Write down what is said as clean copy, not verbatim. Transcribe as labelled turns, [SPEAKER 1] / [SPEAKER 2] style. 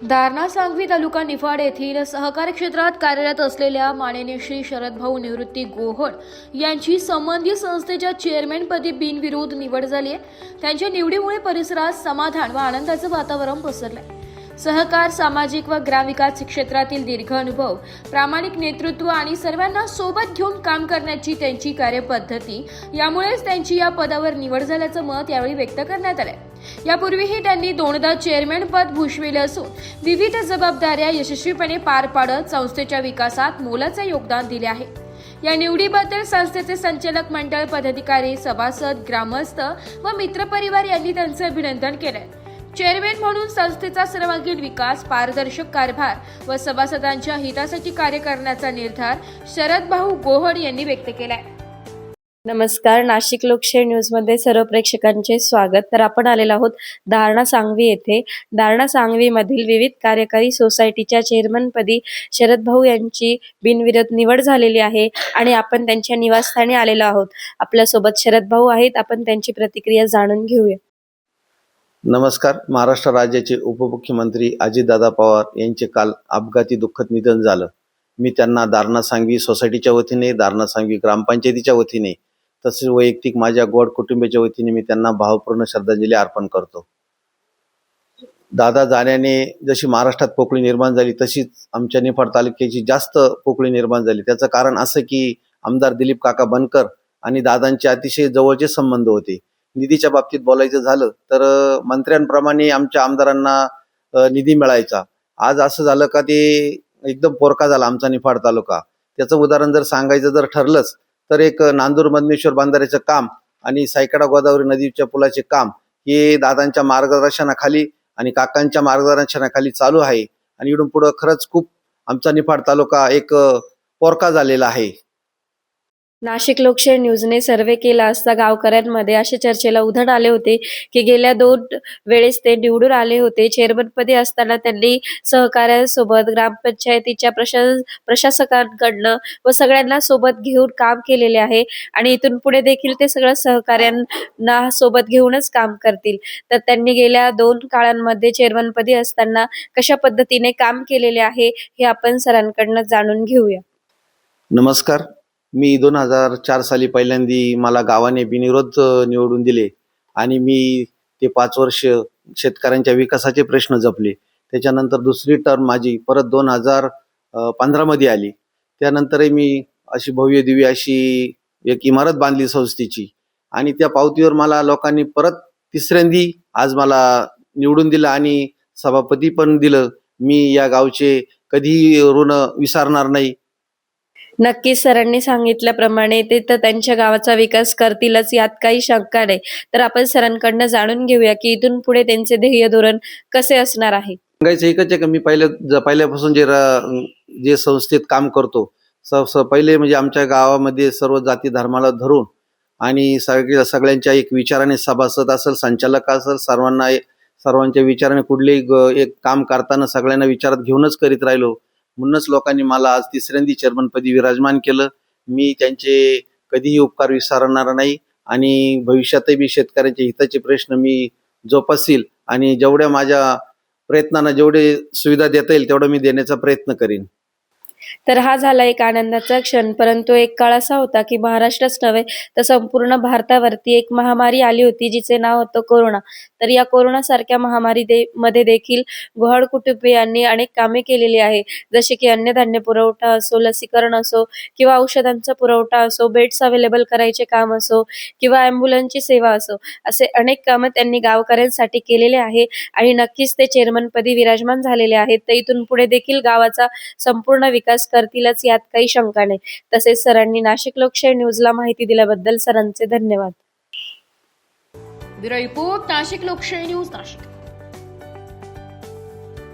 [SPEAKER 1] दारणा सांगवी तालुका निफाड येथील सहकारी क्षेत्रात कार्यरत असलेल्या माननीय श्री शरदभाऊ निवृत्ती गोहड यांची संबंधित संस्थेच्या चेअरमॅनपदी बिनविरोध निवड झाली आहे। त्यांच्या निवडीमुळे परिसरात समाधान व आनंदाचं वातावरण पसरलंय। सहकार, सामाजिक व ग्रामविकास क्षेत्रातील दीर्घ अनुभव, प्रामाणिक नेतृत्व आणि सर्वांना सोबत घेऊन काम करण्याची त्यांची कार्यपद्धती यामुळेच त्यांची या पदावर निवड झाल्याचं मत यावेळी व्यक्त करण्यात आलंय। यापूर्वीही त्यांनी दोनदा चेअरमॅन पद भूषविले असून विविध जबाबदाऱ्या यशस्वीपणे पार पाडत संस्थेच्या विकासात मोलाचे योगदान दिले आहे। या निवडीबद्दल संस्थेचे संचालक मंडळ, पदाधिकारी, सभासद, ग्रामस्थ व मित्रपरिवार यांनी त्यांचे अभिनंदन केले। चेअरमॅन म्हणून संस्थेचा सर्वांगीण विकास, पारदर्शक कारभार व सभासदांच्या हितासाठी कार्य करण्याचा निर्धार शरदभाऊ गोहड यांनी व्यक्त केलाय।
[SPEAKER 2] नमस्कार, नाशिक लोकशाही न्यूजमध्ये सर्व प्रेक्षकांचे स्वागत। तर आपण आलेलो आहोत दारणा सांगवी येथे। दारणा सांगवीमधील विविध कार्यकारी सोसायटीच्या चेअरमनपदी शरदभाऊ यांची बिनविरोध निवड झालेली आहे आणि आपण त्यांच्या निवासस्थानी आलेलो आहोत। आपल्यासोबत शरदभाऊ आहेत, आपण त्यांची प्रतिक्रिया जाणून घेऊया।
[SPEAKER 3] नमस्कार। महाराष्ट्र राज्याचे उपमुख्यमंत्री अजितदादा पवार यांचे काल अपघाती दुःखद निधन झालं। मी त्यांना दारणा सांगवी सोसायटीच्या वतीने, दारणा सांगवी ग्रामपंचायतीच्या वतीने तसेच वैयक्तिक माझ्या गोड कुटुंबाच्या वतीने मी त्यांना भावपूर्ण श्रद्धांजली अर्पण करतो। दादा जाण्याने जशी महाराष्ट्रात पोकळी निर्माण झाली तशीच आमच्या निफाड तालुक्याची जास्त पोकळी निर्माण झाली। त्याचं कारण असं की आमदार दिलीप काका बनकर आणि दादांचे अतिशय जवळचे संबंध होते। निधीच्या बाबतीत बोलायचं झालं तर मंत्र्यांप्रमाणे आमच्या आमदारांना निधी मिळायचा। आज असं झालं का ते एकदम पोरका झाला आमचा निफाड तालुका। त्याचं उदाहरण जर सांगायचं जर ठरलंच तर एक नांदूर मधमेश्वर बांधाऱ्याचं काम आणि सायकडा गोदावरी नदीच्या पुलाचे काम हे दादांच्या मार्गदर्शनाखाली आणि काकांच्या मार्गदर्शनाखाली चालू आहे आणि इकडून पुढं खरंच खूप आमचा निफाड तालुका एक पोरका झालेला आहे।
[SPEAKER 2] नाशिक लोकशाही न्यूजने सर्वे केला असता गावकऱ्यांमध्ये अशा चर्चेला उधाण आले होते की गेल्या 2 वेळेस ते निवडून आले होते। चेअरमनपदी असताना त्यांनी सहकाऱ्यांसोबत, ग्रामपंचायतीच्या प्रशासकांकडनं व सगळ्यांना सोबत घेऊन काम केलेले आहे आणि इथून पुढे देखील ते सगळं सहकाऱ्यांना सोबत घेऊनच काम करतील। तर त्यांनी गेल्या 2 काळांमध्ये चेअरमनपदी असताना कशा पद्धतीने काम केलेले आहे हे आपण सरांकडनं जाणून घेऊया।
[SPEAKER 3] नमस्कार। मी 2004 साली पहिल्यांदी मला गावाने बिनविरोध निवडून दिले आणि मी ते 5 वर्ष शेतकऱ्यांच्या विकासाचे प्रश्न जपले। त्याच्यानंतर दुसरी टर्म माझी परत 2015 मध्ये आली। त्यानंतरही मी अशी भव्य दिव्य अशी एक इमारत बांधली संस्थेची आणि त्या पावतीवर मला लोकांनी परत तिसऱ्यांदी आज मला निवडून दिलं आणि सभापती पण दिलं। मी या गावचे कधीही ऋण विसरणार नाही।
[SPEAKER 2] नक्कीच सरांनी सांगितल्याप्रमाणे ते तर त्यांच्या गावाचा विकास करतीलच, यात काही शंका नाही। तर आपण सरांकडनं जाणून घेऊया की इथून पुढे त्यांचे ध्येय धोरण कसे असणार आहे।
[SPEAKER 3] सांगायचं एकच आहे की मी पहिल्यापासून जे संस्थेत काम करतो पहिले म्हणजे आमच्या गावामध्ये सर्व जाती धर्माला धरून आणि सगळ्यांच्या एक विचाराने सभासद असेल, संचालक असेल, सर्वांच्या विचाराने कुठलेही एक काम करताना सगळ्यांना विचारात घेऊनच करीत राहिलो। म्हणूनच लोकांनी मला आज तिसऱ्यांदी चेअरमनपदी विराजमान केलं। मी त्यांचे कधीही उपकार विसरणार नाही आणि भविष्यातही मी शेतकऱ्यांच्या हिताचे प्रश्न मी जोपासील आणि जेवढ्या माझ्या प्रयत्नांना जेवढे सुविधा देता येईल तेवढं मी देण्याचा प्रयत्न करीन।
[SPEAKER 2] तर हा झाला एक आनंदाचा क्षण, परंतु एक काळ असा होता की महाराष्ट्रच नव्हे तर संपूर्ण भारतावरती एक महामारी आली होती जिचे नाव होतं कोरोना। तर या कोरोना सारख्या महामारी मध्ये देखील गोहड कुटुंबियांनी अनेक कामे केलेली आहे, जसे की अन्नधान्य पुरवठा असो, लसीकरण असो किंवा औषधांचा पुरवठा असो, बेड्स अवेलेबल करायचे काम असो किंवा ॲम्ब्युलन्सची सेवा असो, असे अनेक कामं त्यांनी गावकऱ्यांसाठी केलेले आहे आणि नक्कीच ते चेअरमनपदी विराजमान झालेले आहेत। तर इथून पुढे देखील गावाचा संपूर्ण विकास करतीलच, यात काही शंका नाही। तसेच सरांनी नाशिक लोकशाही न्यूजला माहिती दिल्याबद्दल सरांचे धन्यवाद।
[SPEAKER 1] ब्युरो रिपोर्ट, नाशिक लोकशाही न्यूज, नाशिक।